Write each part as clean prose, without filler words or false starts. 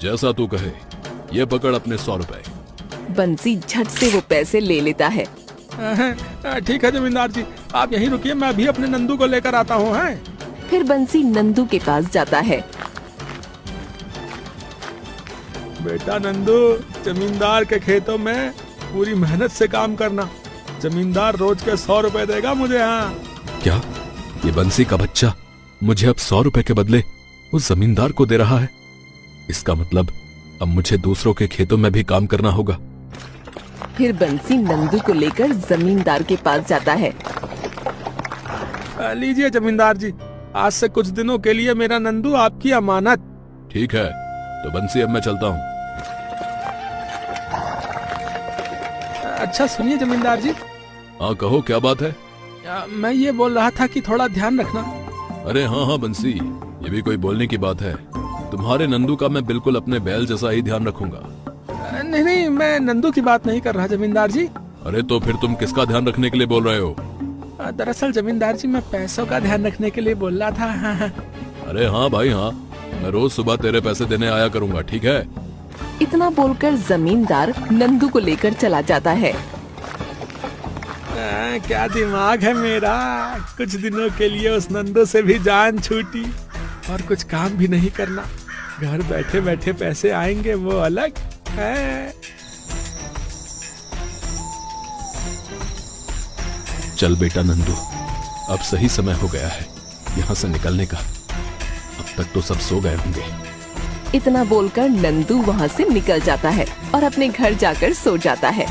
जैसा तू कहे, ये पकड़ अपने 100 रुपए। बंसी झट से वो पैसे ले लेता है। ठीक है जमींदार जी, आप यहीं रुकिए, मैं अभी अपने नंदू को लेकर आता हूँ। फिर बंसी नंदू के पास जाता है। बेटा नंदू, जमींदार के खेतों में पूरी मेहनत से काम करना। जमींदार रोज के 100 रुपए देगा मुझे। हाँ, क्या ये बंसी का बच्चा मुझे अब 100 रुपए के बदले उस जमींदार को दे रहा है? इसका मतलब अब मुझे दूसरों के खेतों में भी काम करना होगा। फिर बंसी नंदू को लेकर जमींदार के पास जाता है। लीजिए जमींदार जी, आज से कुछ दिनों के लिए मेरा नंदू आपकी अमानत। ठीक है, तो बंसी अब मैं चलता हूँ। अच्छा सुनिए जमींदार जी। हाँ कहो, क्या बात है? मैं ये बोल रहा था कि थोड़ा ध्यान रखना। अरे हाँ हाँ बंसी, ये भी कोई बोलने की बात है? तुम्हारे नंदू का मैं बिल्कुल अपने बैल जैसा ही ध्यान रखूंगा। नहीं नहीं, मैं नंदू की बात नहीं कर रहा जमींदार जी। अरे तो फिर तुम किसका ध्यान रखने के लिए बोल रहे हो? दरअसल जमींदार जी, मैं पैसों का ध्यान रखने के लिए बोल रहा था। हाँ। अरे हाँ भाई हाँ, मैं रोज सुबह तेरे पैसे देने आया करूंगा, ठीक है? इतना बोलकर जमींदार नंदू को लेकर चला जाता है। क्या दिमाग है मेरा, कुछ दिनों के लिए उस नंदू से भी जान छूटी और कुछ काम भी नहीं करना। घर बैठे बैठे पैसे आएंगे, वो अलग है। चल बेटा नंदू, अब सही समय हो गया है यहाँ से निकलने का। अब तक तो सब सो गए होंगे। इतना बोलकर नंदू वहाँ से निकल जाता है और अपने घर जाकर सो जाता है।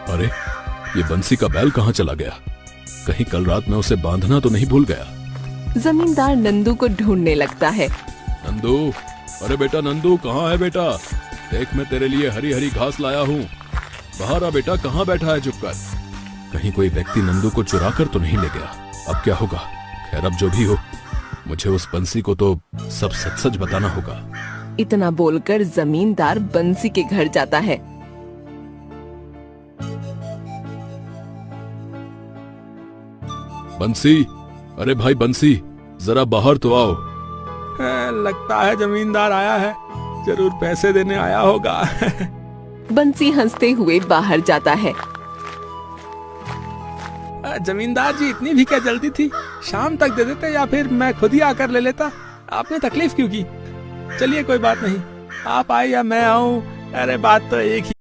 अरे ये बंसी का बैल कहाँ चला गया? कहीं कल रात में उसे बांधना तो नहीं भूल गया? जमींदार नंदू को ढूंढने लगता है। नंदू, अरे बेटा नंदू, कहाँ है बेटा? देख मैं तेरे लिए हरी हरी घास लाया हूँ। बाहर आ बेटा, कहाँ बैठा है चुपकर? कहीं कोई व्यक्ति नंदू को चुरा कर तो नहीं ले गया? अब क्या होगा? खैर अब जो भी हो, मुझे उस बंसी को तो सब सच सच बताना होगा। इतना बोलकर जमींदार बंसी के घर जाता है। बंसी, अरे भाई बंसी, जरा बाहर तो आओ। लगता है जमींदार आया है, जरूर पैसे देने आया होगा। बंसी हंसते हुए बाहर जाता है। जमींदार जी, इतनी भी क्या जल्दी थी? शाम तक दे देते या फिर मैं खुद ही आकर ले लेता। आपने तकलीफ क्यों की? चलिए कोई बात नहीं, आप आए या मैं आऊं, अरे बात तो एक ही।